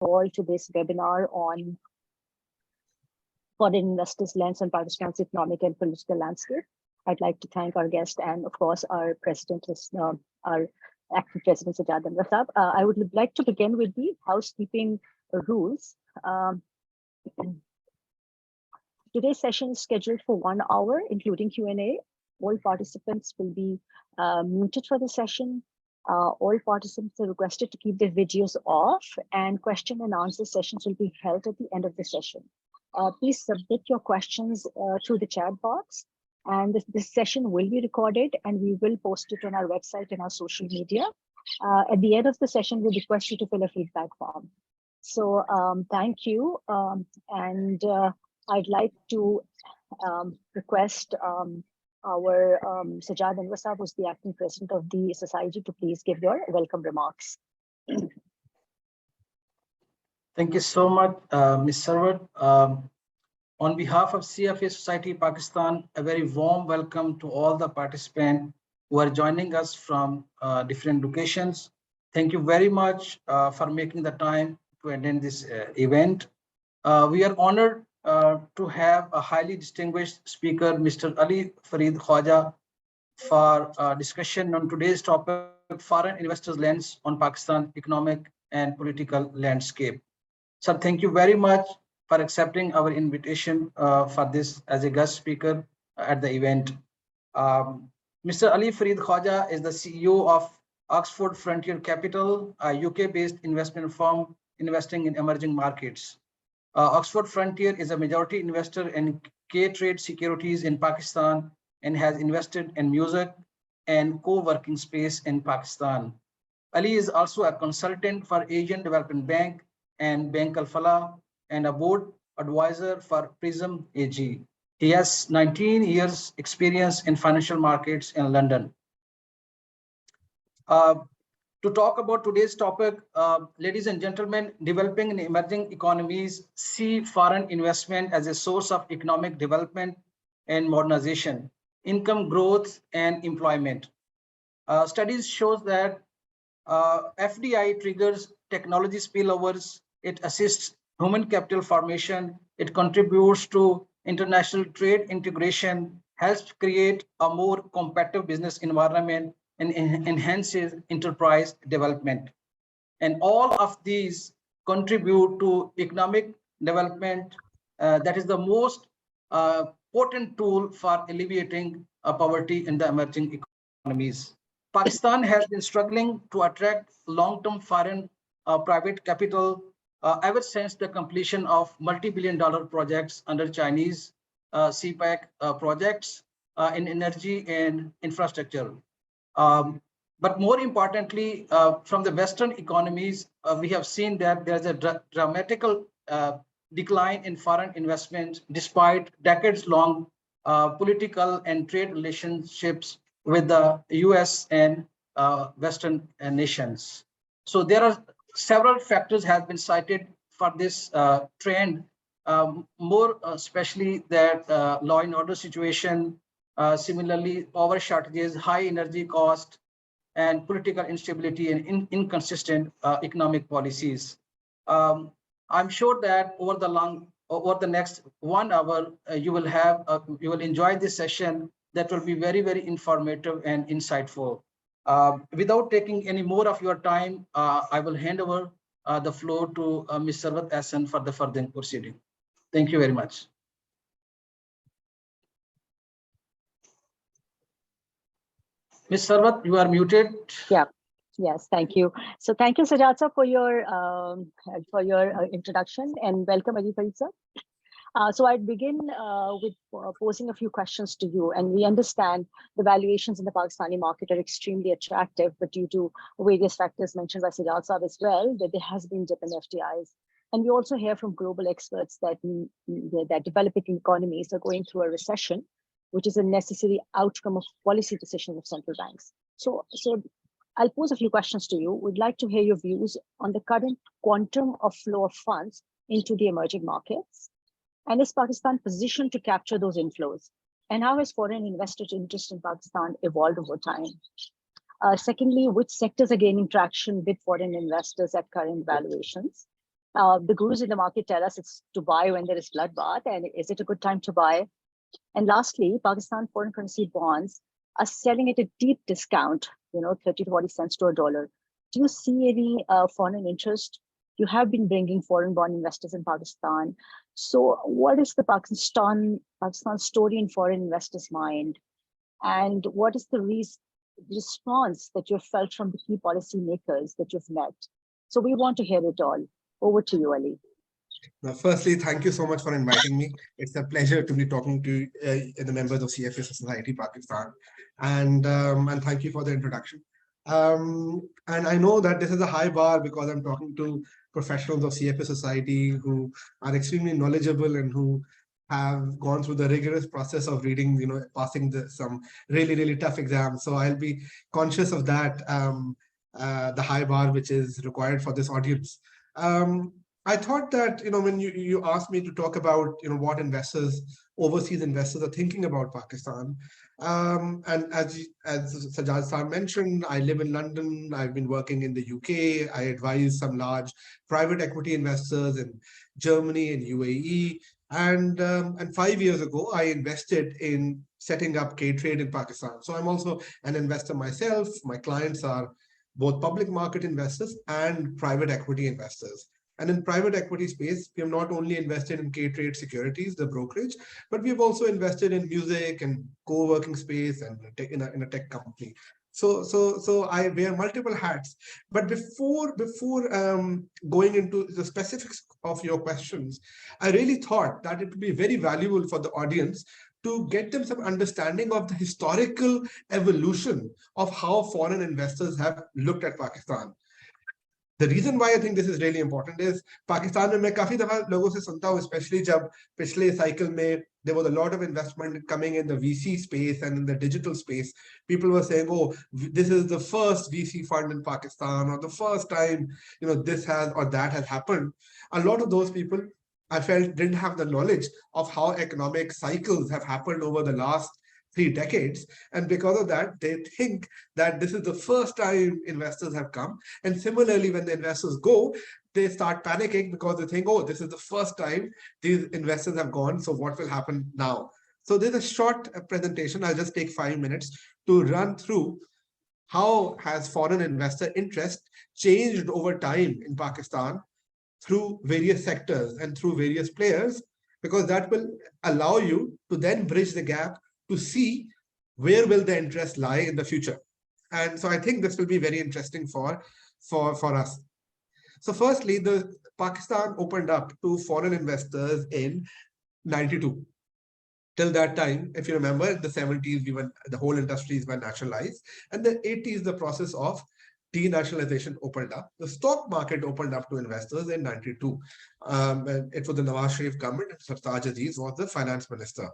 all to this webinar on foreign investors' lens on Pakistan's economic and political landscape. I'd like to thank our guest and, of course, our president, our acting president, Sajjad Anwar Saab. I would like to begin with the housekeeping rules. Today's session is scheduled for 1 hour, including Q&A. All participants will be muted for the session. All participants are requested to keep their videos off, and question and answer sessions will be held at the end of the session. Please submit your questions through the chat box, and this session will be recorded and we will post it on our website and our social media. At the end of the session, we request you to fill a feedback form. So thank you, and I'd like to request our Sajjad Anwar Saab, who's the acting president of the society, to please give your welcome remarks. Thank you so much, Ms. Sarwat. On behalf of CFA Society Pakistan, a very warm welcome to all the participants who are joining us from different locations. Thank you very much for making the time to attend this event. We are honored to have a highly distinguished speaker, Mr. Ali Farid Khwaja, for discussion on today's topic, foreign investors' lens on Pakistan economic and political landscape. Sir, thank you very much for accepting our invitation for this as a guest speaker at the event. Mr. Ali Farid Khwaja is the CEO of Oxford Frontier Capital, a UK-based investment firm investing in emerging markets. Oxford Frontier is a majority investor in KTrade Securities in Pakistan and has invested in music and co-working space in Pakistan. Ali is also a consultant for Asian Development Bank and Bank Al-Falah and a board advisor for Prism AG. He has 19 years experience in financial markets in London. To talk about today's topic, ladies and gentlemen, developing and emerging economies see foreign investment as a source of economic development and modernization, income growth, and employment. Studies show that FDI triggers technology spillovers, it assists human capital formation, it contributes to international trade integration, helps create a more competitive business environment, and enhances enterprise development. And all of these contribute to economic development that is the most potent tool for alleviating poverty in the emerging economies. Pakistan has been struggling to attract long-term foreign private capital ever since the completion of multi-billion-dollar projects under Chinese CPEC projects in energy and infrastructure. But more importantly, from the Western economies, we have seen that there's a dramatical decline in foreign investment despite decades-long political and trade relationships with the US and Western nations. So there are several factors have been cited for this trend, more especially that law and order situation, similarly power shortages, high energy cost, and political instability and inconsistent economic policies. I'm sure that over the next 1 hour, you will enjoy this session that will be very, very informative and insightful. Without taking any more of your time, I will hand over the floor to Ms. Sarwat Ahsan for the further proceeding. Thank you very much. Ms. Sarwat, you are muted. Yeah. Yes, thank you. So thank you, Sajjad sir, for your introduction, and welcome, Ali Farid sir. So I'd begin with posing a few questions to you. And we understand the valuations in the Pakistani market are extremely attractive, but due to various factors mentioned by Sajjad Saab as well, that there has been dip in FDIs. And we also hear from global experts that developing economies are going through a recession, which is a necessary outcome of policy decisions of central banks. So I'll pose a few questions to you. We'd like to hear your views on the current quantum of flow of funds into the emerging markets. And is Pakistan positioned to capture those inflows? And how has foreign investors' interest in Pakistan evolved over time? Secondly, which sectors are gaining traction with foreign investors at current valuations? The gurus in the market tell us it's to buy when there is bloodbath, and is it a good time to buy? And lastly, Pakistan foreign currency bonds are selling at a deep discount, 30 to 40 cents to a dollar. Do you see any foreign interest? You have been bringing foreign bond investors in Pakistan. So what is the Pakistan story in foreign investors' mind? And what is the response that you've felt from the key policymakers that you've met? So we want to hear it all. Over to you, Ali. Now, firstly, thank you so much for inviting me. It's a pleasure to be talking to the members of CFA Society Pakistan, and thank you for the introduction. And I know that this is a high bar because I'm talking to professionals of CFA Society who are extremely knowledgeable and who have gone through the rigorous process of reading, passing some really tough exams. So I'll be conscious of that, the high bar which is required for this audience. I thought that, when you asked me to talk about, what overseas investors are thinking about Pakistan. And as Sajjad Sir mentioned, I live in London. I've been working in the UK. I advise some large private equity investors in Germany and UAE. And 5 years ago, I invested in setting up KTrade in Pakistan. So I'm also an investor myself. My clients are both public market investors and private equity investors. And in private equity space, we have not only invested in KTrade Securities, the brokerage, but we have also invested in music and co-working space and in a tech company. So I wear multiple hats. But before going into the specifics of your questions, I really thought that it would be very valuable for the audience to get them some understanding of the historical evolution of how foreign investors have looked at Pakistan. The reason why I think this is really important is Pakistan में मैं काफी दफा लोगों से सुनता हूँ, especially जब पिछले cycle में there was a lot of investment coming in the VC space and in the digital space. People were saying, oh, this is the first VC fund in Pakistan, or the first time, this has or that has happened. A lot of those people, I felt, didn't have the knowledge of how economic cycles have happened over the last 3 decades. And because of that, they think that this is the first time investors have come. And similarly, when the investors go, they start panicking because they think, oh, this is the first time these investors have gone. So what will happen now? So there's a short presentation. I'll just take 5 minutes to run through how has foreign investor interest changed over time in Pakistan through various sectors and through various players, because that will allow you to then bridge the gap to see where will the interest lie in the future. And so I think this will be very interesting for us. So firstly, the Pakistan opened up to foreign investors in 92. Till that time, if you remember, in the 70s, the whole industries were nationalized. And the 80s, the process of denationalization opened up. The stock market opened up to investors in 92. And it was the Nawaz Sharif government, and Sartaj Aziz was the finance minister.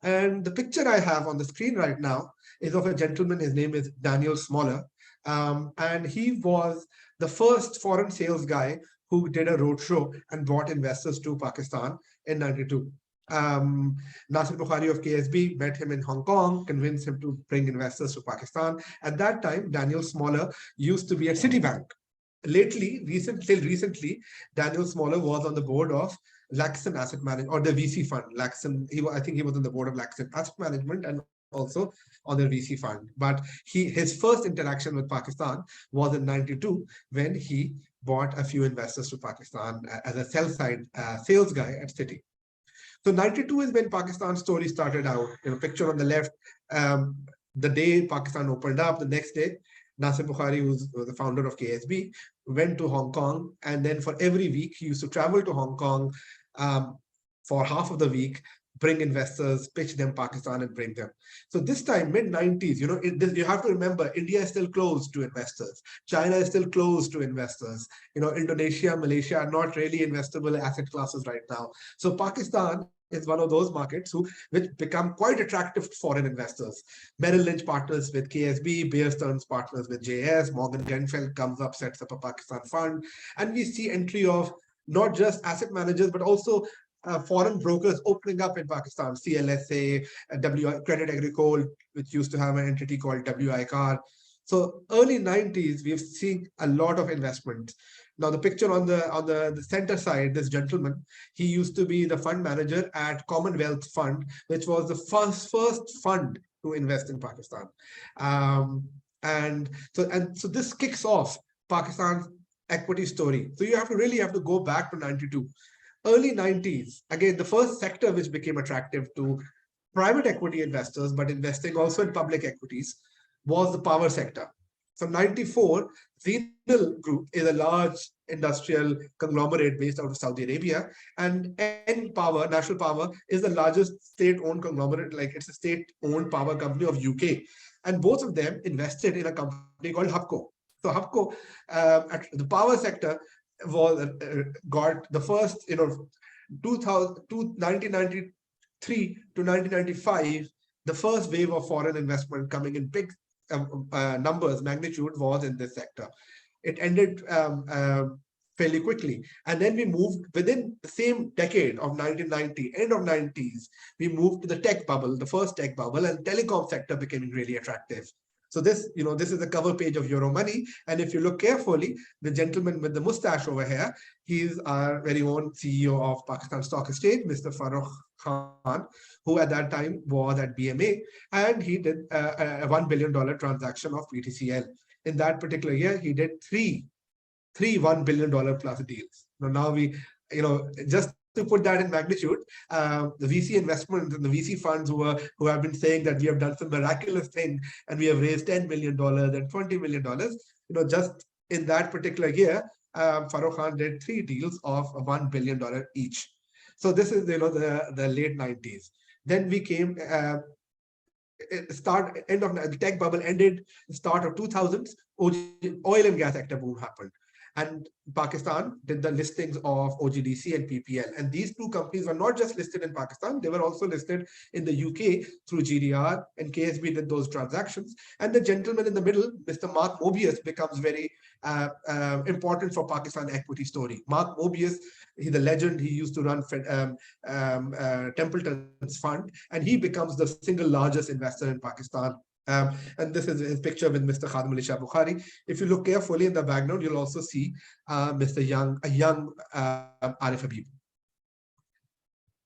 And the picture I have on the screen right now is of a gentleman. His name is Daniel Smaller. And he was the first foreign sales guy who did a roadshow and brought investors to Pakistan in 92. Nasir Bukhari of KSB met him in Hong Kong, convinced him to bring investors to Pakistan. At that time, Daniel Smaller used to be at Citibank. Till recently, Daniel Smaller was on the board of Laxon Asset Management, or the VC fund. Laxon, I think he was on the board of Laxon Asset Management and also on the VC fund. But his first interaction with Pakistan was in 92 when he brought a few investors to Pakistan as a sell-side sales guy at Citi. So 92 is when Pakistan's story started out. Picture on the left, the day Pakistan opened up, the next day, Nasir Bukhari, who's the founder of KSB, went to Hong Kong, and then for every week, he used to travel to Hong Kong for half of the week, bring investors, pitch them Pakistan, and bring them. So this time, mid-90s, you have to remember, India is still closed to investors. China is still closed to investors. Indonesia, Malaysia are not really investable asset classes right now. So Pakistan is one of those markets which become quite attractive to foreign investors. Merrill Lynch partners with KSB, Bear Stearns partners with JS, Morgan Grenfell comes up, sets up a Pakistan fund. And we see entry of not just asset managers, but also foreign brokers opening up in Pakistan, CLSA, Credit Agricole, which used to have an entity called WICAR. So early 90s, we've seen a lot of investment. Now the picture on the center side, this gentleman, he used to be the fund manager at Commonwealth Fund, which was the first fund to invest in Pakistan. And so this kicks off Pakistan's equity story. So you really have to go back to 92. Early 90s, again, the first sector which became attractive to private equity investors, but investing also in public equities, was the power sector. So 94, Zenal Group is a large industrial conglomerate based out of Saudi Arabia, and N Power, National Power, is the largest state-owned conglomerate, like it's a state-owned power company of UK. And both of them invested in a company called HUPCO. So HUPCO, at the power sector, was got the first, 1993 to 1995, the first wave of foreign investment coming in big numbers, magnitude, was in this sector. It ended fairly quickly. And then we moved within the same decade of 1990, end of 90s, we moved to the tech bubble, the first tech bubble, and telecom sector became really attractive. So this is the cover page of Euromoney. And if you look carefully, the gentleman with the mustache over here, he's our very own CEO of Pakistan Stock Exchange, Mr. Farooq Khan, who at that time was at BMA, and he did a $1 billion transaction of PTCL. In that particular year, he did three $1 billion plus deals. Now we, just to put that in magnitude, the VC investments and the VC funds who have been saying that we have done some miraculous thing and we have raised $10 million and $20 million, just in that particular year, Farooq Khan did 3 deals of $1 billion each. So this is, the late 90s. Then we came, end of the tech bubble ended, start of 2000s, oil and gas sector boom happened. And Pakistan did the listings of OGDC and PPL. And these two companies were not just listed in Pakistan, they were also listed in the UK through GDR, and KSB did those transactions. And the gentleman in the middle, Mr. Mark Mobius, becomes very important for Pakistan equity story. Mark Mobius, he's a legend. He used to run Templeton's fund, and he becomes the single largest investor in Pakistan. And this is his picture with Mr. Khadim Ali Shah Bukhari. If you look carefully in the background, you'll also see Mr. Young, a young Arif Habib.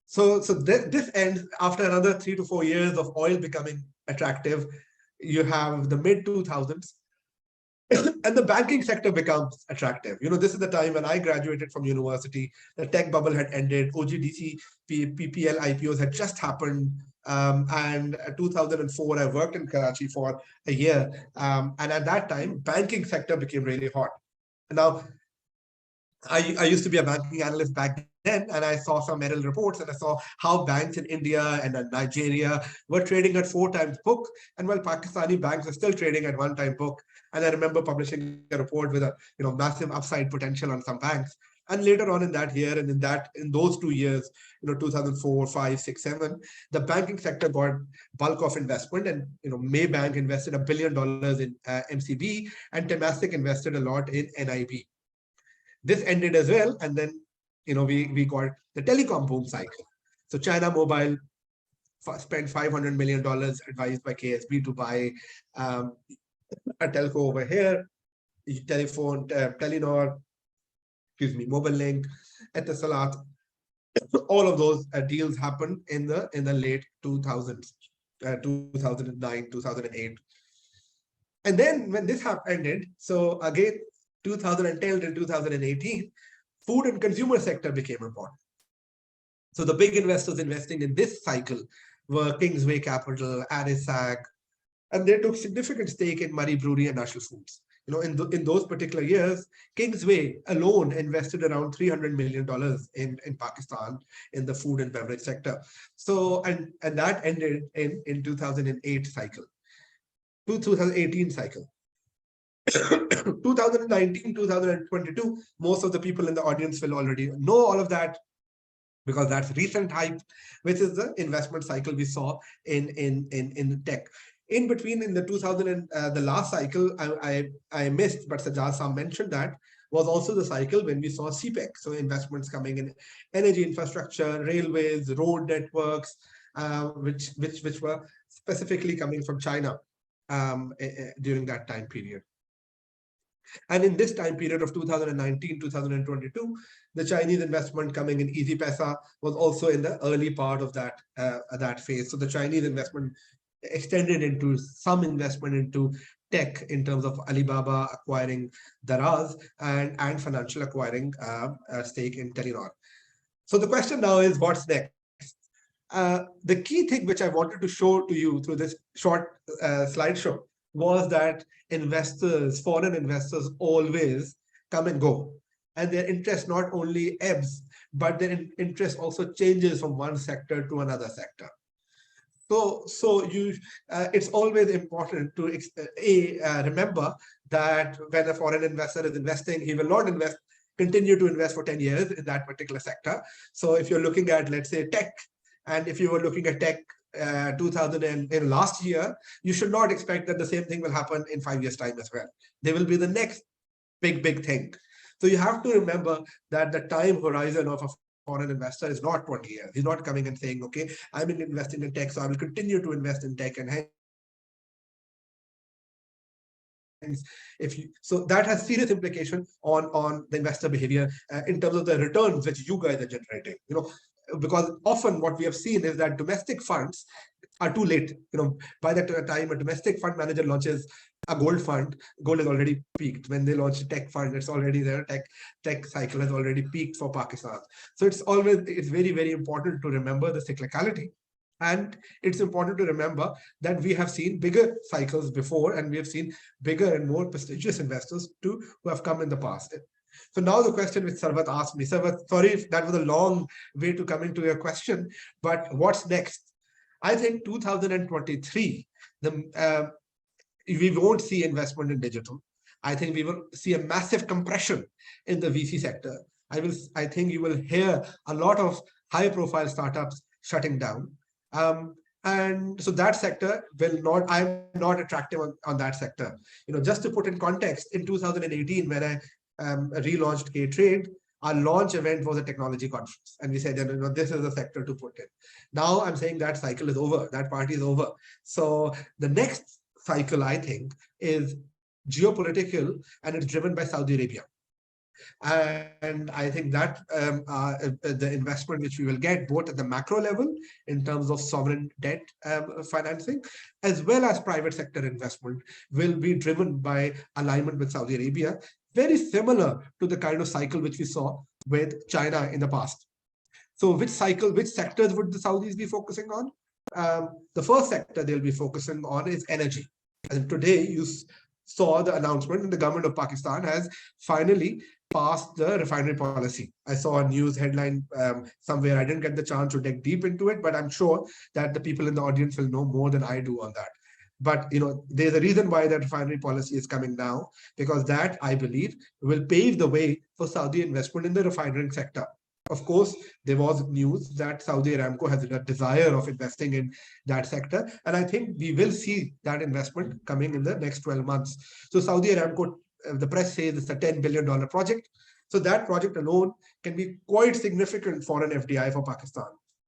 So this ends after another 3 to 4 years of oil becoming attractive. You have the mid 2000s, and the banking sector becomes attractive. This is the time when I graduated from university. The tech bubble had ended. OGDC, PPL IPOs had just happened. And 2004, I worked in Karachi for a year. And at that time, banking sector became really hot. Now, I used to be a banking analyst back then, and I saw some Merrill reports, and I saw how banks in India and Nigeria were trading at 4 times book, and while Pakistani banks are still trading at 1 time book. And I remember publishing a report with a massive upside potential on some banks. And later on in that year, and in those 2 years, 2004, 5, 6, 7, the banking sector got bulk of investment, and Maybank invested $1 billion in MCB, and Temasek invested a lot in NIB. This ended as well, and then we got the telecom boom cycle. So China Mobile spent $500 million advised by KSB to buy a telco over here, telephone, Telenor, Mobile Link, Etisalat. All of those deals happened in the late 2000s, 2009, 2008. And then when this ended, so again, 2010 to 2018, food and consumer sector became important. So the big investors investing in this cycle were Kingsway Capital, Arisac, and they took significant stake in Murray Brewery and National Foods. In those particular years, Kingsway alone invested around $300 million in Pakistan in the food and beverage sector. So, and that ended in 2008 cycle, 2018 cycle. 2019, 2022, most of the people in the audience will already know all of that, because that's recent hype, which is the investment cycle we saw in tech. In between, in the 2000 and the last cycle, I missed, but Sajjad Sam mentioned that, was also the cycle when we saw CPEC, so investments coming in energy infrastructure, railways, road networks, which were specifically coming from China during that time period. And in this time period of 2019, 2022, the Chinese investment coming in Easy Paisa was also in the early part of that phase. So the Chinese investment extended into some investment into tech in terms of Alibaba acquiring Daraz and financial acquiring a stake in Telenor. So the question now is, what's next? The key thing which I wanted to show to you through this short slideshow was that investors, foreign investors, always come and go. And their interest not only ebbs, but their interest also changes from one sector to another sector. So it's always important to remember that when a foreign investor is investing, he will not continue to invest for 10 years in that particular sector. So if you're looking at, let's say, tech, and if you were looking at tech 2000 in last year, you should not expect that the same thing will happen in 5 years' time as well. They will be the next big thing. So you have to remember that the time horizon of a foreign investor is not 20 years. He's not coming and saying, okay, I'm investing in tech, so I will continue to invest in tech, and so that has serious implication on the investor behavior in terms of the returns which you guys are generating. Because often what we have seen is that domestic funds are too late. By the time a domestic fund manager launches a gold fund, gold is already peaked. When they launch a tech fund, it's already there. Tech cycle has already peaked for Pakistan. So it's very important to remember the cyclicality. And it's important to remember that we have seen bigger cycles before, and we have seen bigger and more prestigious investors too who have come in the past. So now the question which Sarvat asked me, Sarvat, sorry if that was a long way to come into your question, but what's next? I think 2023, we won't see investment in digital. I think we will see a massive compression in the VC sector. I think you will hear a lot of high-profile startups shutting down. And so that sector I'm not attractive on that sector. Just to put in context, in 2018, when I relaunched KTrade, our launch event was a technology conference. And we said, this is the sector to put in. Now I'm saying that cycle is over, that party is over. So the next cycle, I think, is geopolitical, and it's driven by Saudi Arabia. And I think that the investment which we will get both at the macro level in terms of sovereign debt financing, as well as private sector investment, will be driven by alignment with Saudi Arabia, very similar to the kind of cycle which we saw with China in the past. So which sectors would the Saudis be focusing on? The first sector they'll be focusing on is energy. And today you saw the announcement, and the government of Pakistan has finally passed the refinery policy. I saw a news headline somewhere. I didn't get the chance to dig deep into it, but I'm sure that the people in the audience will know more than I do on that. But there's a reason why that refinery policy is coming now, because that, I believe, will pave the way for Saudi investment in the refinery sector. Of course, there was news that Saudi Aramco has a desire of investing in that sector. And I think we will see that investment coming in the next 12 months. So Saudi Aramco, the press says it's a $10 billion project. So that project alone can be quite significant for an FDI for Pakistan.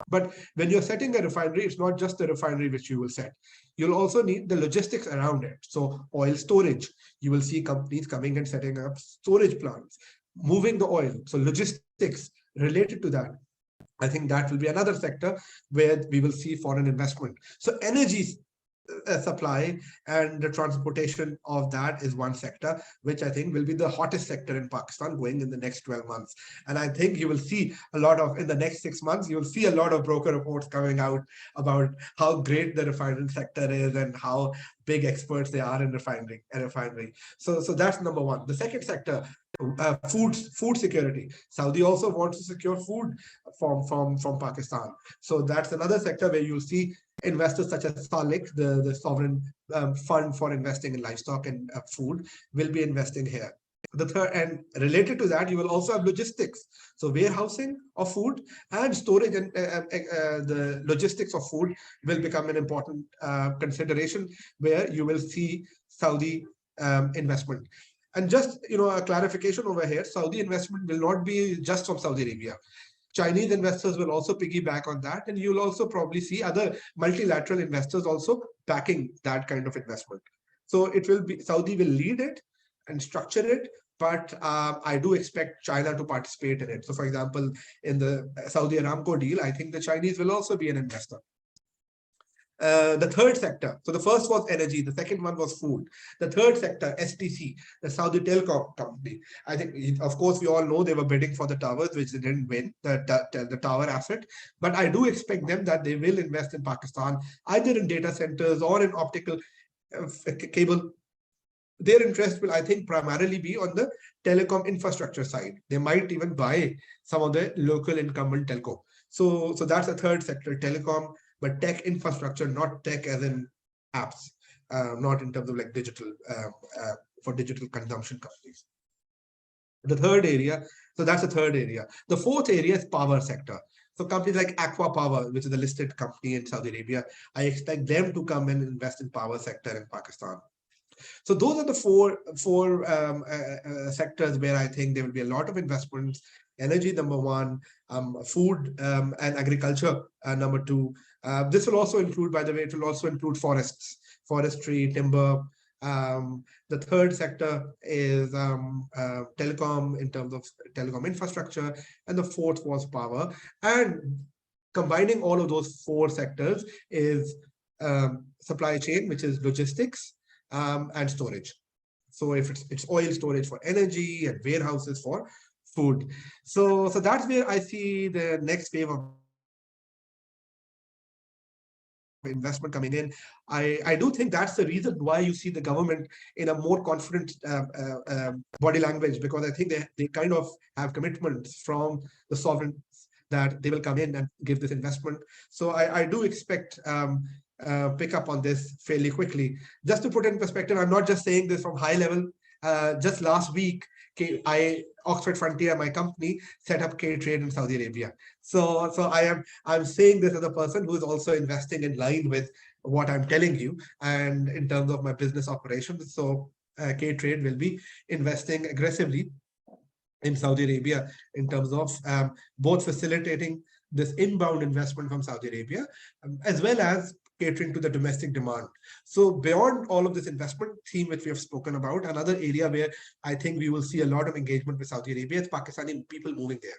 But when you're setting a refinery, it's not just the refinery which you will set. You'll also need the logistics around it. So oil storage, you will see companies coming and setting up storage plants, moving the oil. So logistics related to that, I think that will be another sector where we will see foreign investment. So energy supply and the transportation of that is one sector, which I think will be the hottest sector in Pakistan going in the next 12 months. And I think you will see a lot of, in the next 6 months, you will see a lot of broker reports coming out about how great the refining sector is and how big experts they are in refinery. So that's number one. The second sector, food security. Saudi also wants to secure food from Pakistan. So that's another sector where you see investors such as Salik, the sovereign fund for investing in livestock and food, will be investing here. The third, and related to that, you will also have logistics. So warehousing of food and storage, and the logistics of food will become an important consideration where you will see Saudi investment. And just a clarification over here, Saudi investment will not be just from Saudi Arabia. Chinese investors will also piggyback on that, and you'll also probably see other multilateral investors also backing that kind of investment. So it will be, Saudi will lead it, and structure it. But I do expect China to participate in it. So, for example, in the Saudi Aramco deal, I think the Chinese will also be an investor. The third sector, so the first was energy, the second one was food. The third sector, STC, the Saudi Telecom company. I think, of course, we all know they were bidding for the towers, which they didn't win, the tower asset. But I do expect them that they will invest in Pakistan, either in data centers or in optical cable. Their interest will, I think, primarily be on the telecom infrastructure side. They might even buy some of the local incumbent telco. So that's the third sector, telecom, but tech infrastructure, not tech as in apps, not in terms of like digital, for digital consumption companies. The third area, so that's the third area. The fourth area is power sector. So companies like Aqua Power, which is a listed company in Saudi Arabia, I expect them to come and invest in power sector in Pakistan. So those are the four sectors where I think there will be a lot of investments. Energy, number one, food and agriculture, number two. This will also include, by the way, it will also include forests, forestry, timber. The third sector is telecom, in terms of telecom infrastructure, and the fourth was power. And combining all of those four sectors is supply chain, which is logistics, and storage. So if it's oil storage for energy and warehouses for food. So that's where I see the next wave of investment coming in. I do think that's the reason why you see the government in a more confident body language, because I think they kind of have commitments from the sovereign that they will come in and give this investment. So I do expect pick up on this fairly quickly. Just to put it in perspective, I'm not just saying this from high level. Just last week, Oxford Frontier, my company, set up KTrade in Saudi Arabia. So I'm saying this as a person who is also investing in line with what I'm telling you, and in terms of my business operations. So KTrade will be investing aggressively in Saudi Arabia in terms of both facilitating this inbound investment from Saudi Arabia, as well as catering to the domestic demand. So beyond all of this investment theme which we have spoken about, another area where I think we will see a lot of engagement with Saudi Arabia is Pakistani people moving there.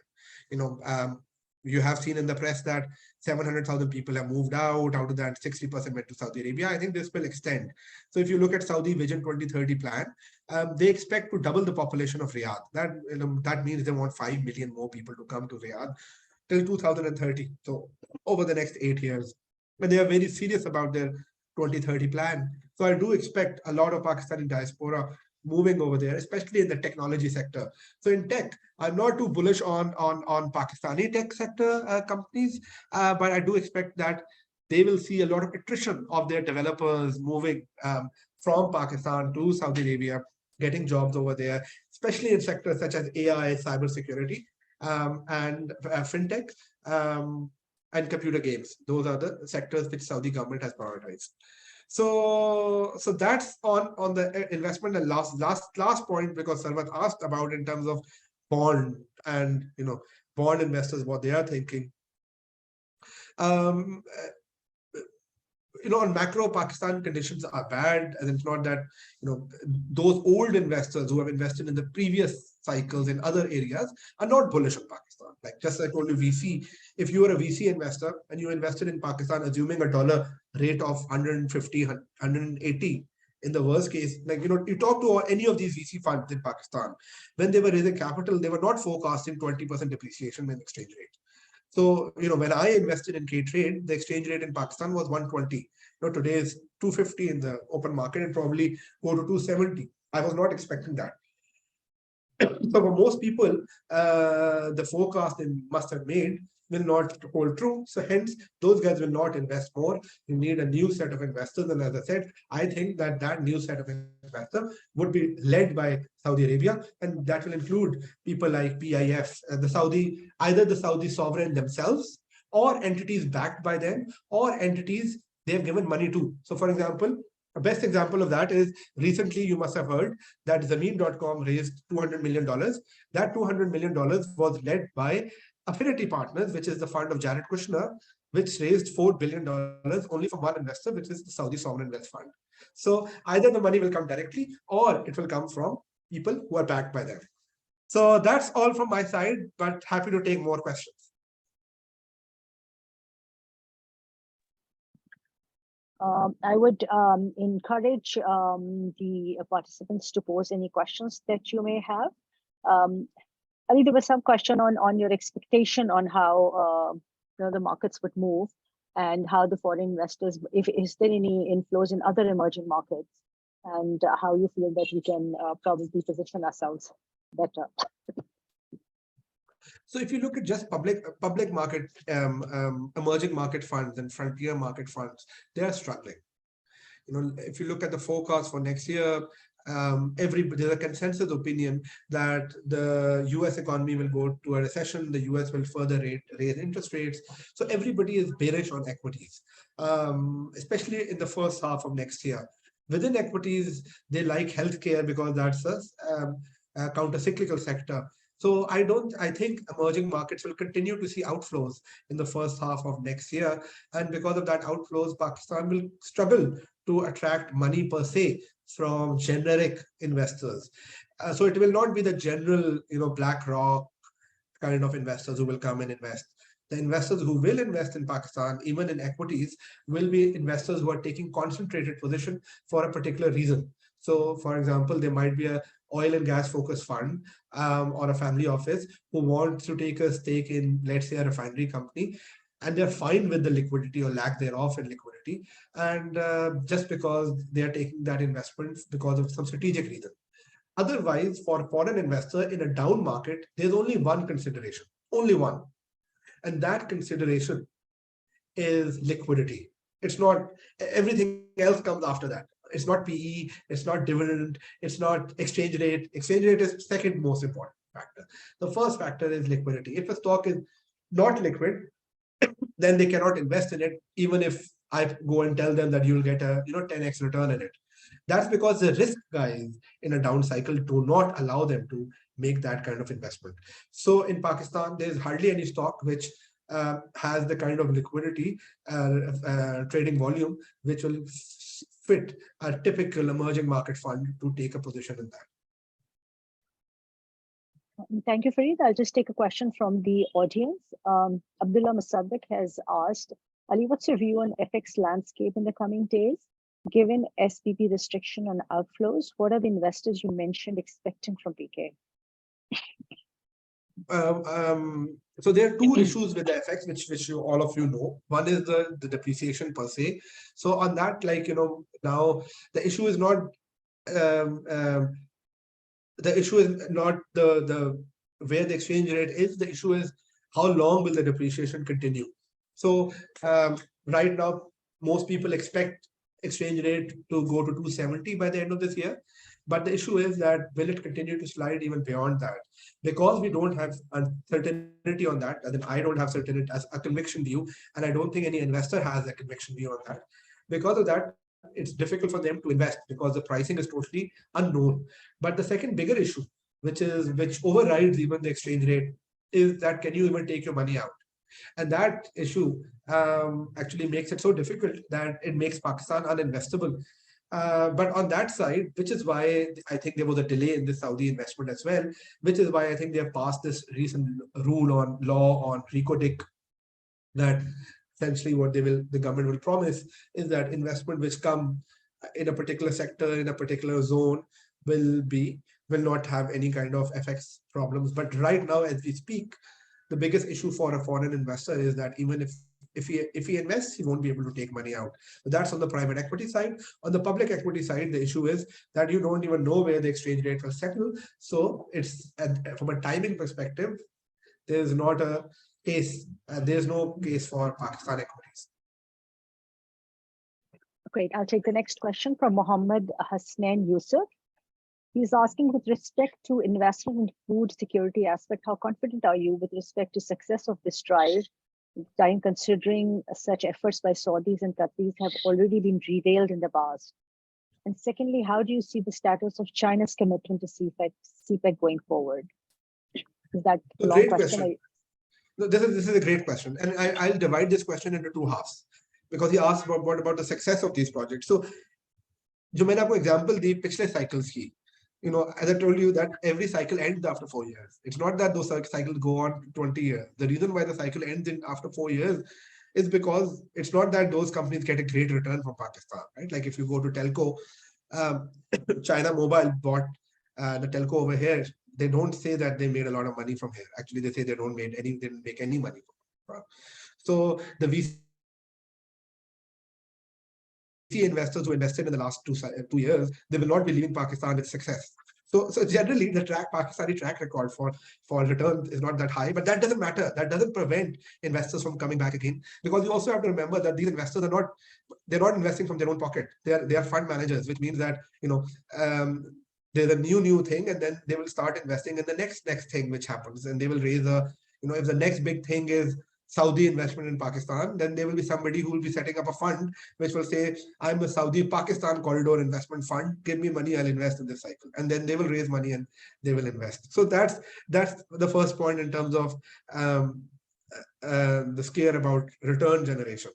You know, you have seen in the press that 700,000 people have moved out of that 60% went to Saudi Arabia. I think this will extend. So if you look at Saudi Vision 2030 plan, they expect to double the population of Riyadh. That means they want 5 million more people to come to Riyadh till 2030. So over the next 8 years. But they are very serious about their 2030 plan. So I do expect a lot of Pakistani diaspora moving over there, especially in the technology sector. So in tech, I'm not too bullish on Pakistani tech sector companies, but I do expect that they will see a lot of attrition of their developers moving from Pakistan to Saudi Arabia, getting jobs over there, especially in sectors such as AI, cybersecurity, and fintech, and computer games. Those are the sectors which Saudi government has prioritized. So that's on the investment. And last point, because Sarvat asked about in terms of bond and bond investors, what they are thinking. On macro, Pakistan conditions are bad, and it's not that those old investors who have invested in the previous cycles in other areas are not bullish on Pakistan. Like just as I told you, VC, if you are a VC investor and you invested in Pakistan, assuming a dollar rate of 150, 180, in the worst case, you talk to any of these VC funds in Pakistan, when they were raising capital, they were not forecasting 20% depreciation in exchange rate. So, when I invested in KTrade, the exchange rate in Pakistan was 120. Today is 250 in the open market and probably go to 270. I was not expecting that. So for most people, the forecast they must have made will not hold true. So hence, those guys will not invest more. You need a new set of investors. And as I said, I think that new set of investors would be led by Saudi Arabia. And that will include people like PIF, either the Saudi sovereign themselves, or entities backed by them, or entities they have given money to. So for example, a best example of that is recently you must have heard that Zameen.com raised $200 million. That $200 million was led by Affinity Partners, which is the fund of Jared Kushner, which raised $4 billion only from one investor, which is the Saudi Sovereign Wealth Fund. So either the money will come directly or it will come from people who are backed by them. So that's all from my side, but happy to take more questions. I would encourage the participants to pose any questions that you may have. Ali, there was some question on your expectation on how the markets would move and how the foreign investors, if is there any inflows in other emerging markets, and how you feel that we can probably position ourselves better. So if you look at just public market, emerging market funds and frontier market funds, they are struggling. If you look at the forecast for next year, there's a consensus opinion that the US economy will go to a recession, the US will further raise interest rates. So everybody is bearish on equities, especially in the first half of next year. Within equities, they like healthcare because that's a counter-cyclical sector. So I think emerging markets will continue to see outflows in the first half of next year. And because of that outflows, Pakistan will struggle to attract money per se from generic investors. So it will not be the general, BlackRock kind of investors who will come and invest. The investors who will invest in Pakistan, even in equities, will be investors who are taking concentrated position for a particular reason. So, for example, there might be a oil and gas focused fund or a family office who wants to take a stake in, let's say, a refinery company, and they're fine with the liquidity or lack thereof in liquidity, and just because they are taking that investment because of some strategic reason. Otherwise, for a foreign investor in a down market, there's only one consideration, only one. And that consideration is liquidity. It's not, everything else comes after that. It's not PE, it's not dividend, it's not exchange rate. Exchange rate is second most important factor. The first factor is liquidity. If a stock is not liquid, then they cannot invest in it, even if I go and tell them that you'll get a 10x return in it. That's because the risk guys in a down cycle do not allow them to make that kind of investment. So in Pakistan, there's hardly any stock which has the kind of liquidity trading volume which will fit a typical emerging market fund to take a position in that. Thank you, Farid. I'll just take a question from the audience. Abdullah Musaddiq has asked, Ali, what's your view on FX landscape in the coming days? Given SBP restriction on outflows, what are the investors you mentioned expecting from PK? So there are two issues with the FX, which all of you know. One is the depreciation per se. So on that, now the issue is not the where the exchange rate is. The issue is how long will the depreciation continue. So right now, most people expect exchange rate to go to 270 by the end of this year. But the issue is that will it continue to slide even beyond that? Because we don't have uncertainty on that, and then I don't have certainty as a conviction view, and I don't think any investor has a conviction view on that. Because of that, it's difficult for them to invest because the pricing is totally unknown. But the second bigger issue, which overrides even the exchange rate, is that can you even take your money out? And that issue actually makes it so difficult that it makes Pakistan uninvestable. But on that side, which is why I think there was a delay in the Saudi investment as well, which is why I think they have passed this recent law on RICO-DIC, that essentially what the government will promise is that investment which come in a particular sector, in a particular zone, will not have any kind of FX problems. But right now, as we speak, the biggest issue for a foreign investor is that even if he invests, he won't be able to take money out. So that's on the private equity side. On the public equity side, the issue is that you don't even know where the exchange rate will settle. So it's from a timing perspective, there's not a case. There's no case for Pakistan equities. Great. I'll take the next question from Mohammed Hasnain Yusuf. He's asking, with respect to investment in food security aspect, how confident are you with respect to success of this drive, considering such efforts by Saudis and Qataris have already been revealed in the past? And secondly, how do you see the status of China's commitment to CPEC going forward? Is that a long question? No, this is a great question, and I'll divide this question into two halves, because he asked what about the success of these projects. So, जो मैंने आपको example दी पिछले cycles की, as I told you, that every cycle ends after 4 years. It's not that those cycles go on 20 years. The reason why the cycle ends after 4 years is because it's not that those companies get a great return from Pakistan, right? Like if you go to telco, um, China Mobile bought the telco over here. They don't say that they made a lot of money from here. Actually, they say they didn't make any money from it. So the VC investors who invested in the last 2 years, they will not be leaving Pakistan with success. So generally, the Pakistani track record for returns is not that high, but that doesn't matter. That doesn't prevent investors from coming back again, because you also have to remember that these investors they're not investing from their own pocket. They are fund managers, which means that there's a new thing, and then they will start investing in the next thing which happens, and they will raise if the next big thing is Saudi investment in Pakistan, then there will be somebody who will be setting up a fund which will say, I'm a Saudi Pakistan corridor investment fund, give me money, I'll invest in this cycle. And then they will raise money and they will invest. So that's the first point in terms of the scare about return generation.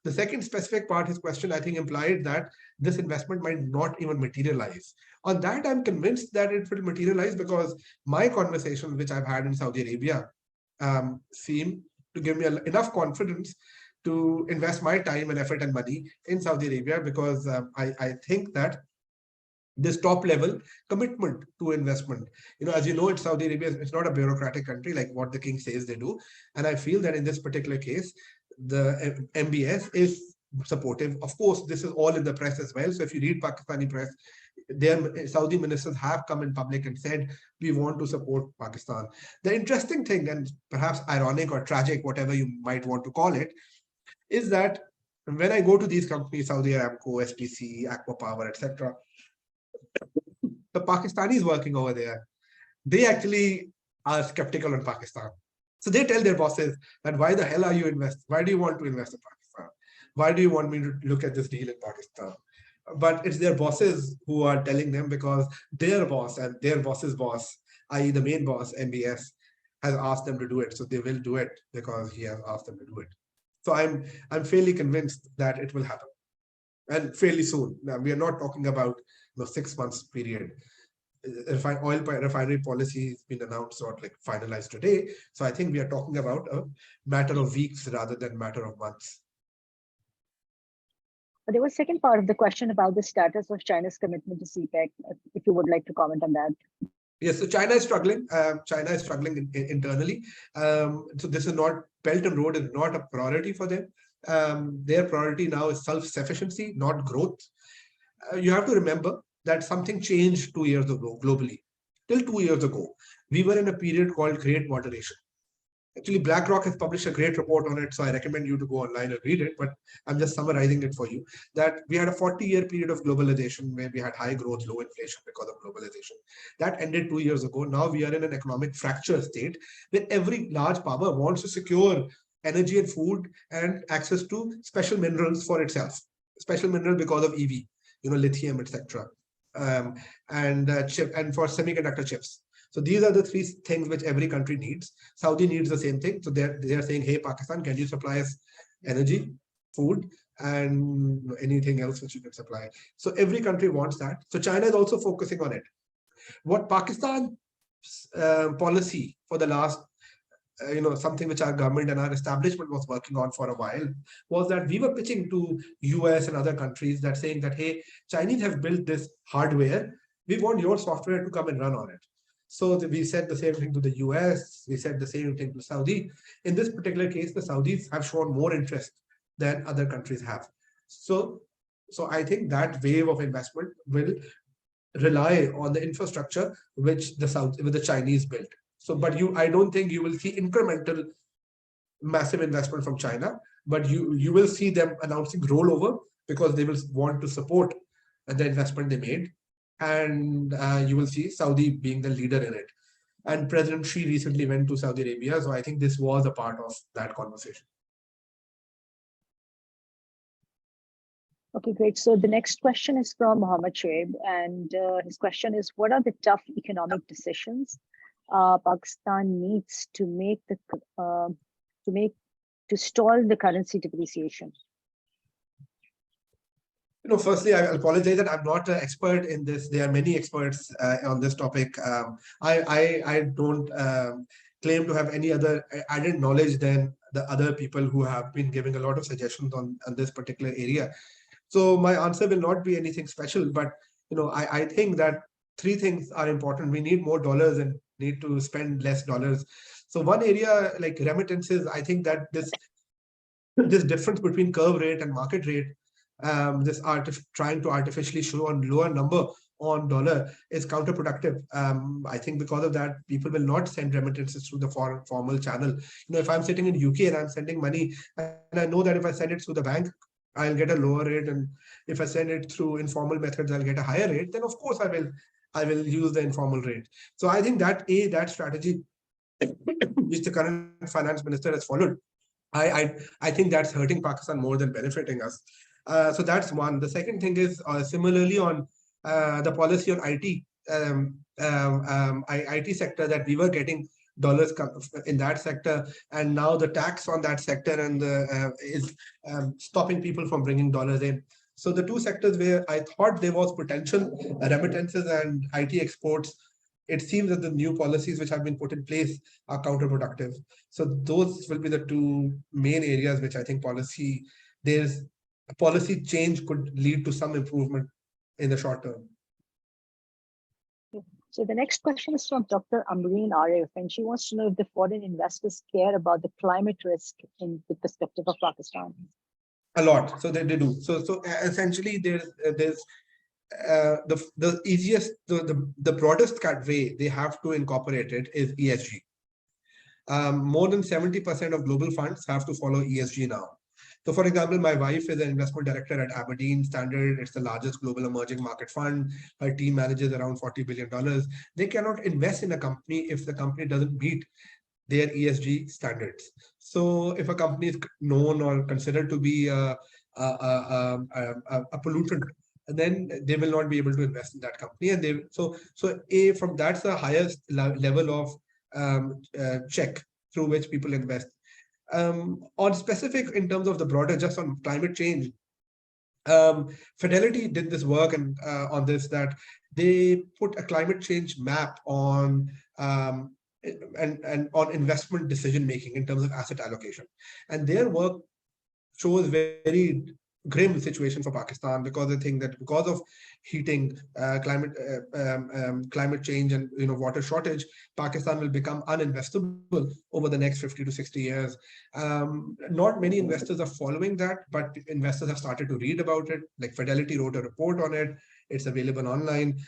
The second specific part, his question, I think implied that this investment might not even materialize. On that, I'm convinced that it will materialize, because my conversations which I've had in Saudi Arabia seem to give me enough confidence to invest my time and effort and money in Saudi Arabia, because I think that this top level commitment to investment, as you know, it's Saudi Arabia, it's not a bureaucratic country like what the king says they do. And I feel that in this particular case, the MBS is supportive. Of course, this is all in the press as well. So if you read Pakistani press, their Saudi ministers have come in public and said, we want to support Pakistan. The interesting thing, and perhaps ironic or tragic, whatever you might want to call it, is that when I go to these companies, Saudi Aramco, SPC, Aqua Power, etc., the Pakistanis working over there, they actually are skeptical on Pakistan. So they tell their bosses that, why the hell are you invest? Why do you want to invest in Pakistan? Why do you want me to look at this deal in Pakistan? But it's their bosses who are telling them, because their boss and their boss's boss, i.e. the main boss, MBS, has asked them to do it. So they will do it because he has asked them to do it. So I'm fairly convinced that it will happen, and fairly soon. Now, we are not talking about 6 months period. Oil refinery policy has been announced or like finalized today. So I think we are talking about a matter of weeks rather than matter of months. There was a second part of the question about the status of China's commitment to CPEC, if you would like to comment on that. Yes, so China is struggling. China is struggling internally. So this is not, Belt and Road is not a priority for them. Their priority now is self-sufficiency, not growth. You have to remember that something changed 2 years ago globally. Till 2 years ago, we were in a period called Great Moderation. Actually, BlackRock has published a great report on it, so I recommend you to go online and read it, but I'm just summarizing it for you, that we had a 40-year period of globalization where we had high growth, low inflation because of globalization. That ended 2 years ago. Now we are in an economic fracture state where every large power wants to secure energy and food and access to special minerals for itself. Special mineral because of EV, lithium, etc. And for semiconductor chips. So these are the three things which every country needs. Saudi needs the same thing. So they're saying, hey, Pakistan, can you supply us energy, food, and anything else which you can supply? So every country wants that. So China is also focusing on it. What Pakistan policy for the last, something which our government and our establishment was working on for a while, was that we were pitching to US and other countries that saying that, hey, Chinese have built this hardware. We want your software to come and run on it. So we said the same thing to the US, we said the same thing to Saudi. In this particular case, the Saudis have shown more interest than other countries have. So I think that wave of investment will rely on the infrastructure which the Chinese built. So, but I don't think you will see incremental massive investment from China, but you will see them announcing rollover, because they will want to support the investment they made. And you will see Saudi being the leader in it. And President Xi recently went to Saudi Arabia. So I think this was a part of that conversation. Okay, great. So the next question is from Mohammed Shoaib, and his question is, what are the tough economic decisions Pakistan needs to make to stall the currency depreciation? Firstly, I apologize that I'm not an expert in this. There are many experts on this topic. I don't claim to have any other added knowledge than the other people who have been giving a lot of suggestions on this particular area. So my answer will not be anything special, but I think that three things are important. We need more dollars and need to spend less dollars. So one area like remittances, I think that this difference between curve rate and market rate, trying to artificially show a lower number on dollar is counterproductive. I think because of that, people will not send remittances through the formal channel. If I'm sitting in UK and I'm sending money, and I know that if I send it through the bank, I'll get a lower rate, and if I send it through informal methods, I'll get a higher rate. Then of course I will use the informal rate. So I think that strategy which the current finance minister has followed, I think that's hurting Pakistan more than benefiting us. So that's one. The second thing is similarly on the policy on IT, IT sector, that we were getting dollars in that sector, and now the tax on that sector and is stopping people from bringing dollars in. So the two sectors where I thought there was potential, remittances and IT exports, it seems that the new policies which have been put in place are counterproductive. So those will be the two main areas which I think policy change could lead to some improvement in the short term. So the next question is from Dr. Amreen Arif, and she wants to know if the foreign investors care about the climate risk in the perspective of Pakistan. A lot. So they do. So essentially there's the easiest, the broadest way they have to incorporate it is ESG. More than 70% of global funds have to follow ESG now. So for example, my wife is an investment director at Aberdeen Standard. It's the largest global emerging market fund. Her team manages around $40 billion. They cannot invest in a company if the company doesn't meet their ESG standards. So if a company is known or considered to be a pollutant, then they will not be able to invest in that company. And from that's the highest level of check through which people invest. On specific in terms of the broader, just on climate change, Fidelity did this work and on this, that they put a climate change map on and on investment decision making in terms of asset allocation, and their work shows very grim situation for Pakistan, because they think that because of heating, climate change, and water shortage, Pakistan will become uninvestable over the next 50 to 60 years. Not many investors are following that, but investors have started to read about it. Like Fidelity wrote a report on it. It's available online.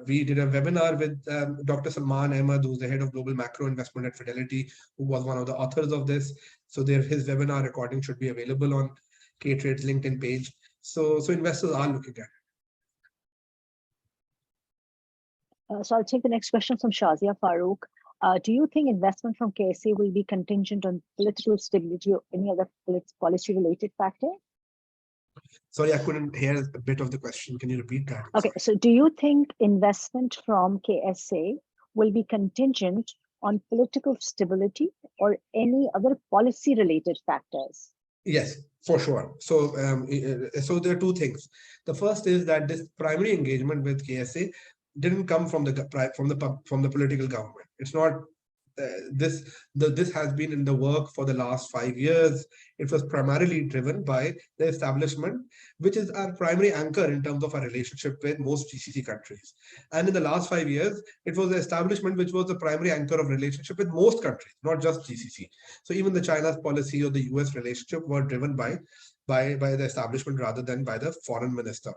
We did a webinar with Dr. Salman Ahmed, who's the head of global macro investment at Fidelity, who was one of the authors of this. So his webinar recording should be available on KTrade's LinkedIn page. So investors are looking at it. So I'll take the next question from Shazia Farooq. Do you think investment from KSA will be contingent on political stability or any other policy-related factor? Sorry, I couldn't hear a bit of the question. Can you repeat that? Okay, so do you think investment from KSA will be contingent on political stability or any other policy-related factors? Yes, for sure. So there are two things. The first is that this primary engagement with KSA didn't come from the political government. It's not this has been in the work for the last 5 years. It was primarily driven by the establishment, which is our primary anchor in terms of our relationship with most GCC countries. And in the last 5 years, it was the establishment which was the primary anchor of relationship with most countries, not just GCC. So even the China's policy or the US relationship were driven by the establishment rather than by the foreign minister.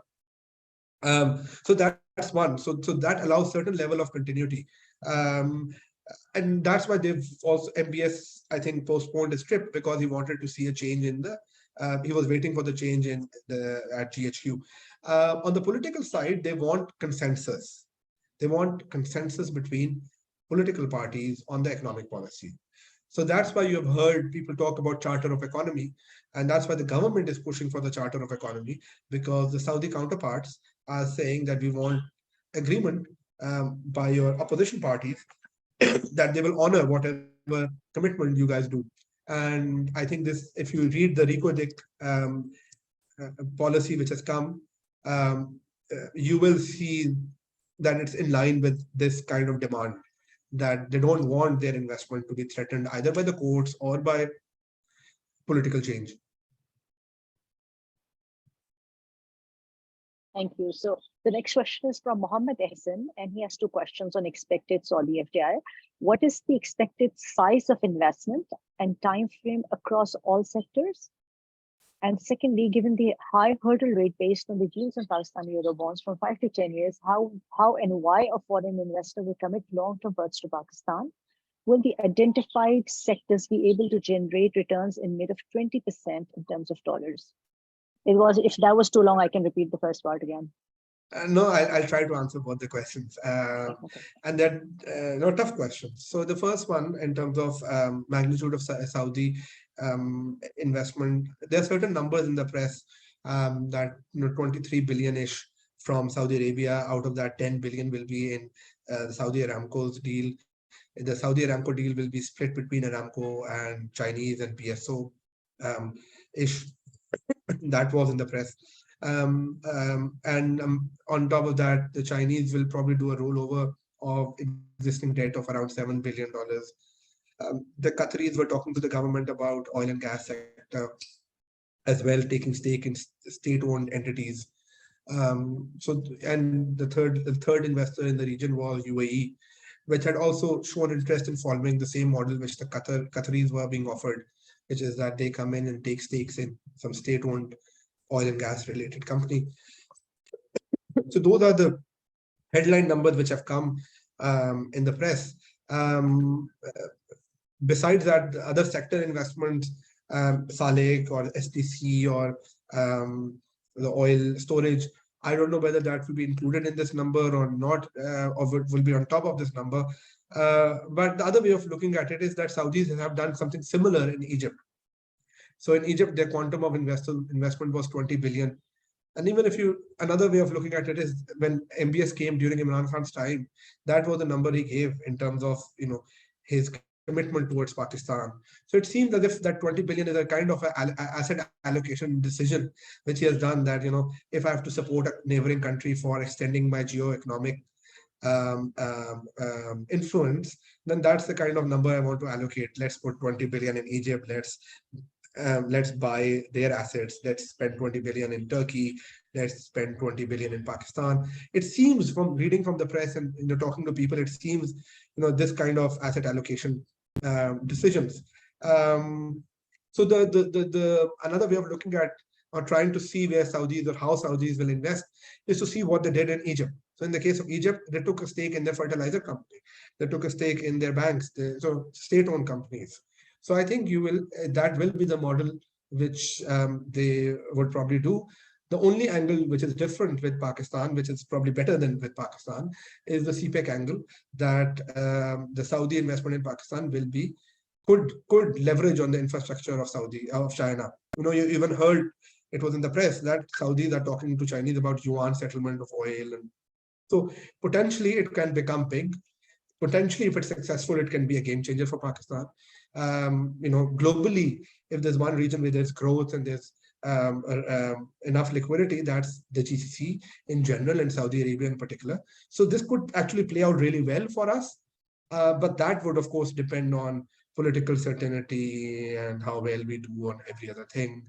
So that's one. So that allows certain level of continuity. And that's why they've also, MBS, I think, postponed his trip, because he wanted to see a change in he was waiting for the change at GHQ. On the political side, they want consensus. They want consensus between political parties on the economic policy. So that's why you have heard people talk about Charter of Economy. And that's why the government is pushing for the Charter of Economy, because the Saudi counterparts are saying that we want agreement by your opposition parties that they will honor whatever commitment you guys do. And I think this, if you read the RICO policy which has come, you will see that it's in line with this kind of demand, that they don't want their investment to be threatened either by the courts or by political change. Thank you. So the next question is from Mohammed Ehsan, and he has two questions on expected Saudi FDI. What is the expected size of investment and time frame across all sectors? And secondly, given the high hurdle rate based on the yields on Pakistani Euro bonds from 5 to 10 years, how and why a foreign investor will commit long-term funds to Pakistan? Will the identified sectors be able to generate returns in mid of 20% in terms of dollars? If that was too long, I can repeat the first part again. No, I'll try to answer both the questions. Okay. And they're no tough questions. So the first one, in terms of magnitude of Saudi investment, there are certain numbers in the press that 23 billion-ish from Saudi Arabia. Out of that, 10 billion will be in the Saudi Aramco's deal. The Saudi Aramco deal will be split between Aramco and Chinese and PSO ish. That was in the press. On top of that, the Chinese will probably do a rollover of existing debt of around $7 billion. The Qataris were talking to the government about oil and gas sector as well, taking stake in state-owned entities. And the third investor in the region was UAE, which had also shown interest in following the same model which the Qataris were being offered, which is that they come in and take stakes in some state-owned oil and gas related company. So those are the headline numbers which have come in the press. Besides that, the other sector investments, Salek or STC or the oil storage, I don't know whether that will be included in this number or not, or it will be on top of this number. But the other way of looking at it is that Saudis have done something similar in Egypt. So in Egypt, their quantum of investment was 20 billion. And even if another way of looking at it is when MBS came during Imran Khan's time, that was the number he gave in terms of, his commitment towards Pakistan. So it seems as if that 20 billion is a kind of asset allocation decision, which he has done, that, if I have to support a neighboring country for extending my geo-economic influence, then that's the kind of number I want to allocate. Let's put 20 billion in Egypt. Let's buy their assets. Let's spend 20 billion in Turkey. Let's spend 20 billion in Pakistan. It seems, from reading from the press and talking to people, it seems this kind of asset allocation decisions. So the another way of looking at or trying to see where Saudis or how Saudis will invest is to see what they did in Egypt. So in the case of Egypt, they took a stake in their fertilizer company. They took a stake in their banks, so state-owned companies. So I think that will be the model which they would probably do. The only angle which is different with Pakistan, which is probably better than with Pakistan, is the CPEC angle, that the Saudi investment in Pakistan could leverage on the infrastructure of China. You even heard, it was in the press, that Saudis are talking to Chinese about yuan settlement of oil, and so potentially it can become big. Potentially, if it's successful, it can be a game changer for Pakistan. Globally, if there's one region where there's growth and there's enough liquidity, that's the GCC in general and Saudi Arabia in particular. So this could actually play out really well for us. But that would, of course, depend on political certainty and how well we do on every other thing,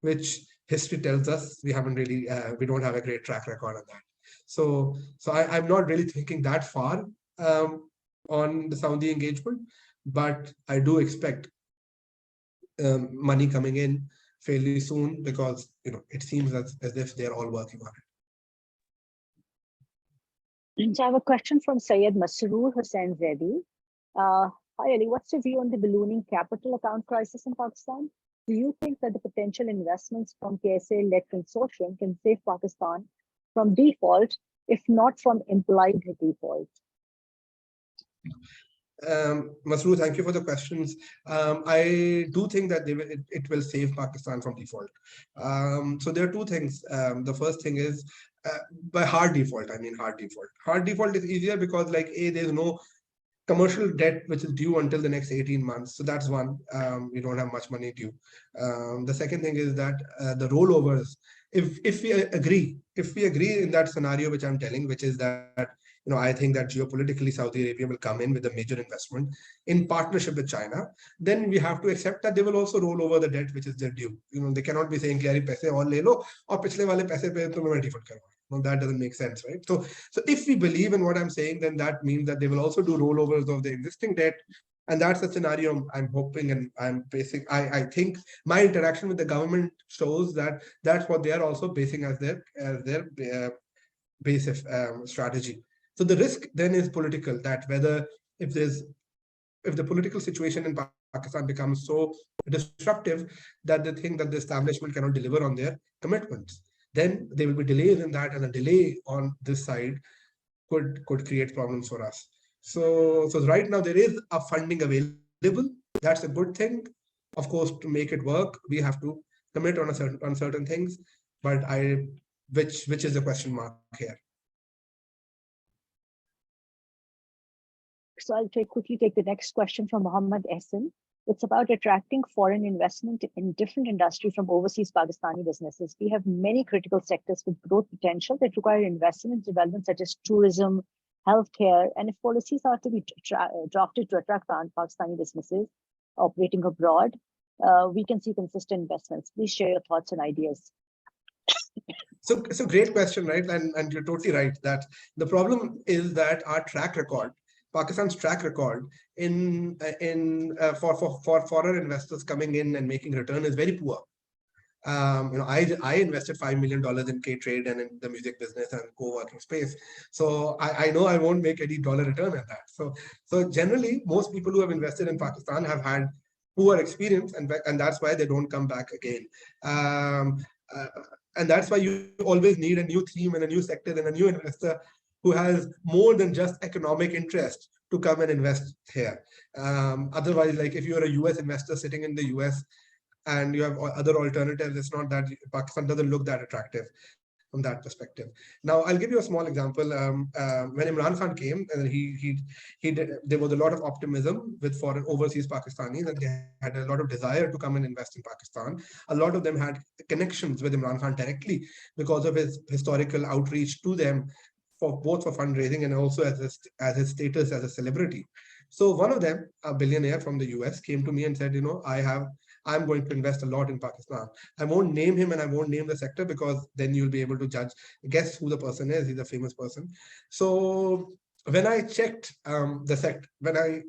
which history tells us we don't have a great track record on that. So I'm not really thinking that far on the Saudi engagement, but I do expect money coming in fairly soon, because it seems as if they're all working on it. So I have a question from Syed Masroor Hussain Zedi. Hi Ali, what's your view on the ballooning capital account crisis in Pakistan? Do you think that the potential investments from KSA-led consortium can save Pakistan from default, if not from implied default? Masroor, thank you for the questions. I do think that it will save Pakistan from default. So there are two things. The first thing is by hard default. I mean hard default. Hard default is easier because there's no commercial debt which is due until the next 18 months. So that's one. We don't have much money due. The second thing is that the rollovers, if we agree in that scenario which I'm telling, which is that I think that geopolitically Saudi Arabia will come in with a major investment in partnership with China, then we have to accept that they will also roll over the debt which is their due. They cannot be saying कि यार पैसे और ले लो और पिछले वाले पैसे पे तुम्हें मैं default करवा. No, that doesn't make sense, right? So if we believe in what I'm saying, then that means that they will also do rollovers of the existing debt. And that's the scenario I'm hoping, and I think my interaction with the government shows that that's what they are also basing as their basic strategy. So the risk then is political, that whether if the political situation in Pakistan becomes so disruptive that they think that the establishment cannot deliver on their commitments, then there will be delays in that, and a delay on this side could create problems for us. So right now there is a funding available. That's a good thing. Of course, to make it work, we have to commit on certain things, but which is the question mark here. So I'll quickly take the next question from Mohammed Ehsan. It's about attracting foreign investment in different industries from overseas Pakistani businesses. We have many critical sectors with growth potential that require investment and development, such as tourism, healthcare, and if policies are to be drafted to attract Pakistani businesses operating abroad, we can see consistent investments. Please share your thoughts and ideas. So it's a great question, right? And you're totally right that the problem is that our track record, Pakistan's track record for foreign investors coming in and making return is very poor. I invested $5 million in KTrade and in the music business and co-working space. So I know I won't make any dollar return at that. So generally, most people who have invested in Pakistan have had poor experience, and that's why they don't come back again. And that's why you always need a new theme and a new sector and a new investor who has more than just economic interest to come and invest here. Otherwise, like if you're a US investor sitting in the US and you have other alternatives, it's not that Pakistan doesn't look that attractive from that perspective. Now, I'll give you a small example. When Imran Khan came, there was a lot of optimism with foreign overseas Pakistanis, and they had a lot of desire to come and invest in Pakistan. A lot of them had connections with Imran Khan directly because of his historical outreach to them, both for fundraising and also as his status as a celebrity. So one of them, a billionaire from the US, came to me and said, I'm going to invest a lot in Pakistan. I won't name him and I won't name the sector because then you'll be able to guess who the person is. He's a famous person. So when I checked when I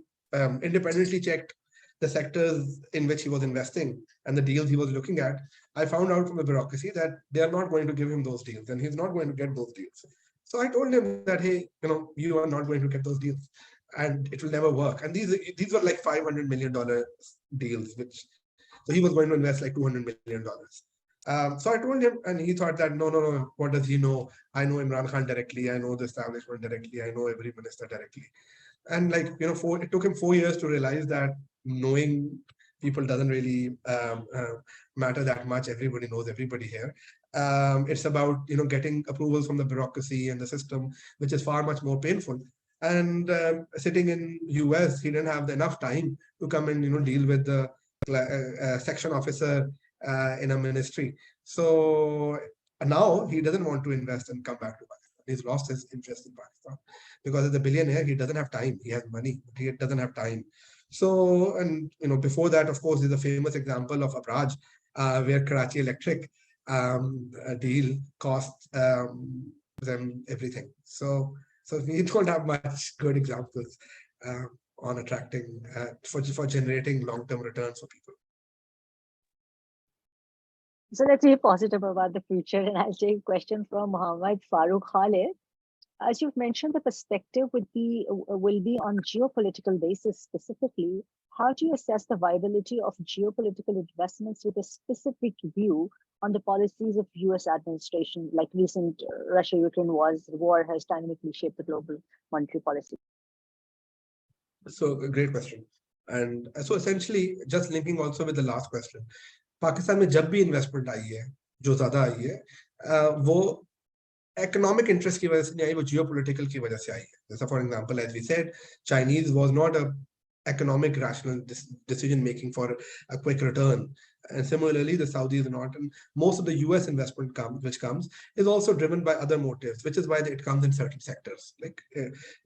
independently checked the sectors in which he was investing and the deals he was looking at, I found out from the bureaucracy that they are not going to give him those deals and he's not going to get those deals. So I told him that, hey, you are not going to get those deals and it will never work. And these were like $500 million deals, so he was going to invest like $200 million. So I told him, and he thought that, no, what does he know? I know Imran Khan directly. I know the establishment directly. I know every minister directly. And it took him 4 years to realize that knowing people doesn't really matter that much. Everybody knows everybody here. It's about, getting approvals from the bureaucracy and the system, which is far much more painful. And sitting in US, he didn't have enough time to come and, deal with the section officer in a ministry. So now he doesn't want to invest and come back to Pakistan. He's lost his interest in Pakistan because as a billionaire, he doesn't have time. He has money, but he doesn't have time. So, and before that, of course, there's a famous example of Abraj, where Karachi Electric deal cost them everything. So we don't have much good examples on attracting for generating long-term returns for people. So let's be positive about the future, and I'll take a question from Muhammad Farooq Khalid. As you've mentioned, the perspective will be on geopolitical basis specifically. How do you assess the viability of geopolitical investments with a specific view on the policies of US administration, like recent Russia-Ukraine war has dynamically shaped the global monetary policy? So a great question. And so essentially, just linking also with the last question, Pakistan में जब भी investment आई है, जो ज़्यादा आई है, वो economic interest की वजह से नहीं आई, वो geopolitical की वजह से आई है. जैसा for example, as we said, Chinese was not a economic rational decision making for a quick return. And similarly, the Saudis are not. And most of the US investment which comes is also driven by other motives, which is why it comes in certain sectors. Like,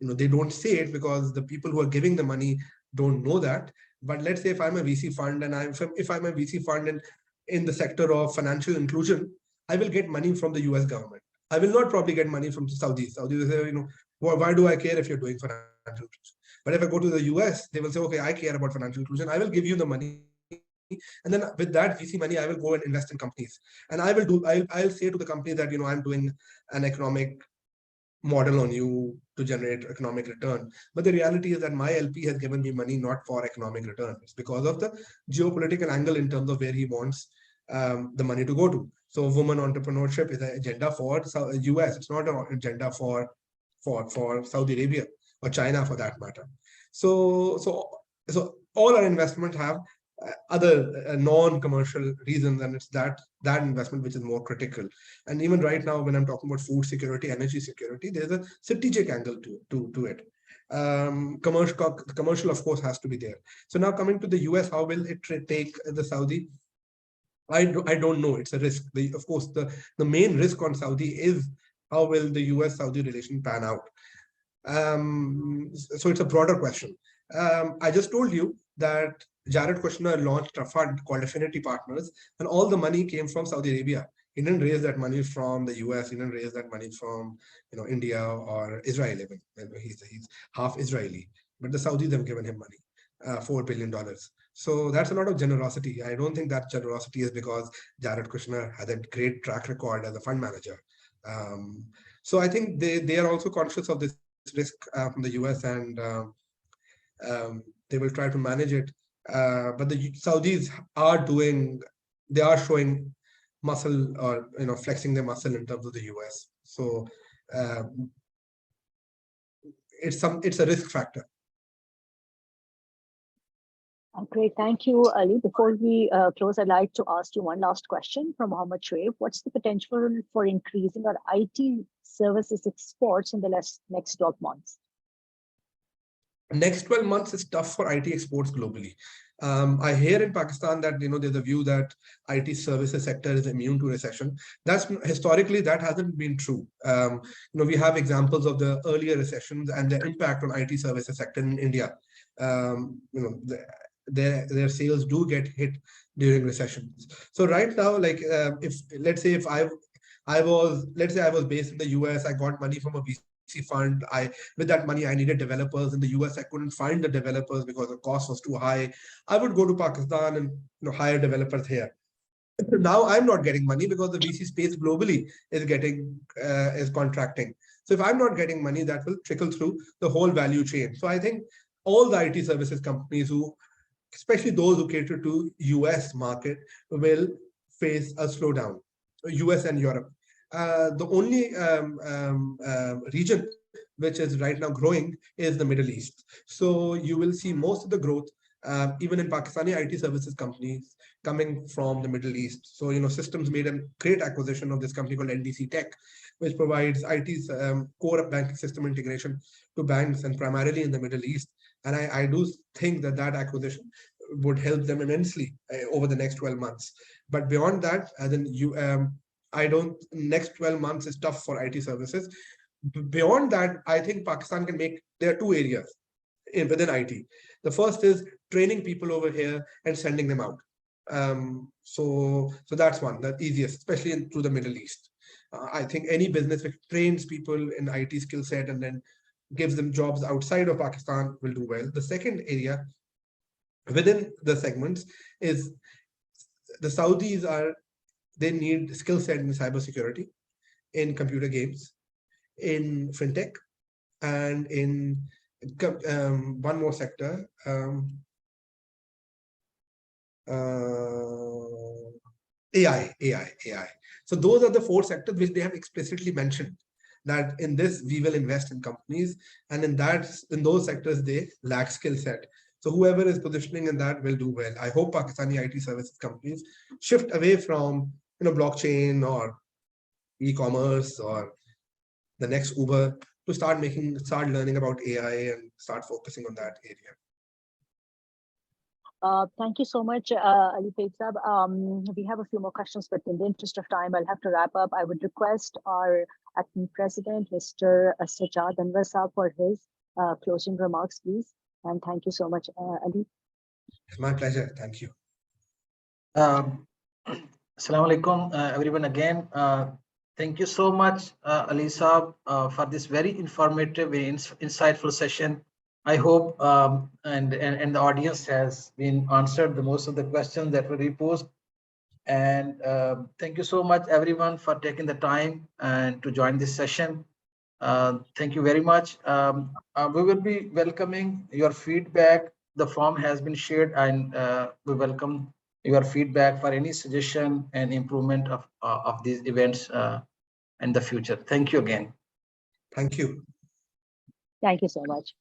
they don't say it because the people who are giving the money don't know that. But let's say if I'm a VC fund and if I'm a VC fund in the sector of financial inclusion, I will get money from the US government. I will not probably get money from the Saudis. Saudis will say, why do I care if you're doing financial inclusion? But if I go to the US, they will say, okay, I care about financial inclusion. I will give you the money. And then with that VC money, I will go and invest in companies. And I'll say to the company that, I'm doing an economic model on you to generate economic return. But the reality is that my LP has given me money not for economic return. It's because of the geopolitical angle in terms of where he wants the money to go to. So women entrepreneurship is an agenda for US. It's not an agenda for Saudi Arabia or China for that matter. So all our investments have other non-commercial reasons, and it's that investment which is more critical. And even right now, when I'm talking about food security, energy security, there's a strategic angle to it. Commercial, of course, has to be there. So now coming to the US, how will it take the Saudi? I don't know. It's a risk. Of course, the main risk on Saudi is how will the US-Saudi relation pan out. So it's a broader question. I just told you that Jared Kushner launched a fund called Affinity Partners, and all the money came from Saudi Arabia. He didn't raise that money from the US. He didn't raise that money from India or Israel even. He's half Israeli, but the Saudis have given him money, $4 billion. So that's a lot of generosity. I don't think that generosity is because Jared Kushner has a great track record as a fund manager. So I think they are also conscious of this risk from the US, and they will try to manage it. But the Saudis are showing muscle, or flexing their muscle in terms of the US. So it's a risk factor. Great, thank you, Ali. Before we close, I'd like to ask you one last question from Mohammed Shoaib. What's the potential for increasing our IT services exports in the next 12 months? Next 12 months is tough for IT exports globally. I hear in Pakistan that there's a view that IT services sector is immune to recession. That's historically that hasn't been true. We have examples of the earlier recessions and the impact on IT services sector in India. Their sales do get hit during recessions. So right now, like let's say I was based in the US, I got money from a VC fund. With that money, I needed developers in the US. I couldn't find the developers because the cost was too high. I would go to Pakistan and hire developers here. Now I'm not getting money because the VC space globally is contracting. So if I'm not getting money, that will trickle through the whole value chain. So I think all the IT services companies especially those who cater to US market, will face a slowdown, US and Europe. The only region which is right now growing is the Middle East. So you will see most of the growth, even in Pakistani IT services companies, coming from the Middle East. So, Systems made a great acquisition of this company called NDC Tech, which provides IT's core banking system integration to banks, and primarily in the Middle East. And I do think that acquisition would help them immensely over the next 12 months. But beyond that, next 12 months is tough for IT services. Beyond that, I think Pakistan there are two areas within IT. The first is training people over here and sending them out. So that's one, the easiest, especially through the Middle East. I think any business which trains people in IT skill set and then gives them jobs outside of Pakistan will do well. The second area within the segments is the Saudis they need skill set in cybersecurity, in computer games, in fintech, and in one more sector, AI. So those are the four sectors which they have explicitly mentioned that in this we will invest in companies, and in those sectors they lack skill set. So whoever is positioning in that will do well. I hope Pakistani IT services companies shift away from blockchain or e-commerce or the next Uber, to start learning about AI and start focusing on that area. Thank you so much, Ali Faisab. We have a few more questions, but in the interest of time, I'll have to wrap up. I would request our acting president, Mr. Sajjad Anwar Saab, for his closing remarks, please. And thank you so much, Ali. It's my pleasure. Thank you. Assalamu alaikum, everyone again. Thank you so much, Ali Saab, for this very informative, very insightful session. I hope and the audience has been answered the most of the questions that were reposed. And thank you so much, everyone, for taking the time and to join this session. Thank you very much. We will be welcoming your feedback. The form has been shared, and we welcome your feedback for any suggestion and improvement of these events in the future. Thank you again. Thank you. Thank you so much.